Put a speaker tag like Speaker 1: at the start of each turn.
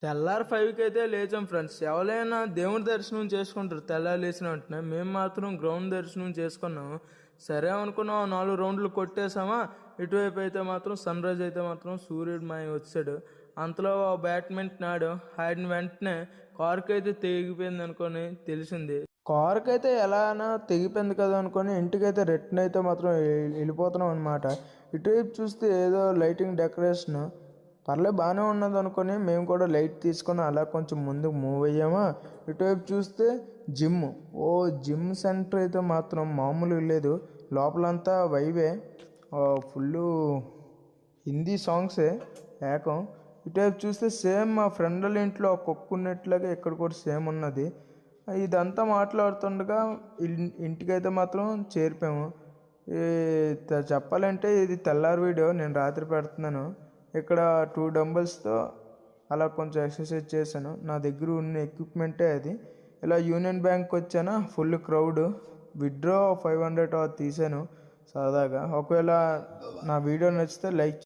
Speaker 1: తెల్లారి 5కి అయితే లేచాం ఫ్రెండ్స్. ఎవరైనా దేవుడి దర్శనం చేసుకుంటారు తెల్లారి లేచిన వెంటనే. మేము మాత్రం గ్రౌండ్ దర్శనం చేసుకున్నాము. సరే అనుకున్నాం, 4 రౌండ్లు కొట్టేసామా. ఇటువైపు అయితే మాత్రం సన్ రైజ్ అయితే మాత్రం సూర్యుడు మాయ వచ్చాడు. అంతలో బ్యాడ్మింటన్ ఆడిన వెంటనే కారుకి అయితే తెగిపోయింది అనుకొని తెలిసింది. కారుకి అయితే ఎలానా తెగిపోయింది కదా అనుకొని ఇంటికైతే రిటర్న్ అయితే మాత్రం వెళ్ళిపోతున్నాం అనమాట. ఇటువైపు చూస్తే ఏదో లైటింగ్ డెకరేషన్ పర్లేదు బాగానే ఉన్నది అనుకొని మేము కూడా లైట్ తీసుకొని అలా కొంచెం ముందుకు మూవ్ అయ్యామా. ఇటువైపు చూస్తే జిమ్. జిమ్ సెంటర్ అయితే మాత్రం మామూలుగా లేదు. లోపలంతా వైవే, ఫుల్ హిందీ సాంగ్సే ఏకం. ఇటువైపు చూస్తే సేమ్ మా ఫ్రెండ్ వాళ్ళ ఇంట్లో కొక్కున్నట్లుగా ఇక్కడ కూడా సేమ్ ఉన్నది. ఇదంతా మాట్లాడుతుండగా ఇంటికైతే మాత్రం చేరిపోయాము. చెప్పాలంటే ఇది తెల్లారి వీడియో, నేను రాత్రి పెడుతున్నాను. ఇక్కడ 2 డంబుల్స్తో అలా కొంచెం ఎక్సర్సైజ్ చేశాను. నా దగ్గర ఉన్న ఎక్విప్మెంటే అది. ఇలా యూనియన్ బ్యాంక్కి వచ్చాను, ఫుల్ క్రౌడ్. విత్డ్రా 500 తీసాను సరదాగా. ఒకవేళ నా వీడియో నచ్చితే లైక్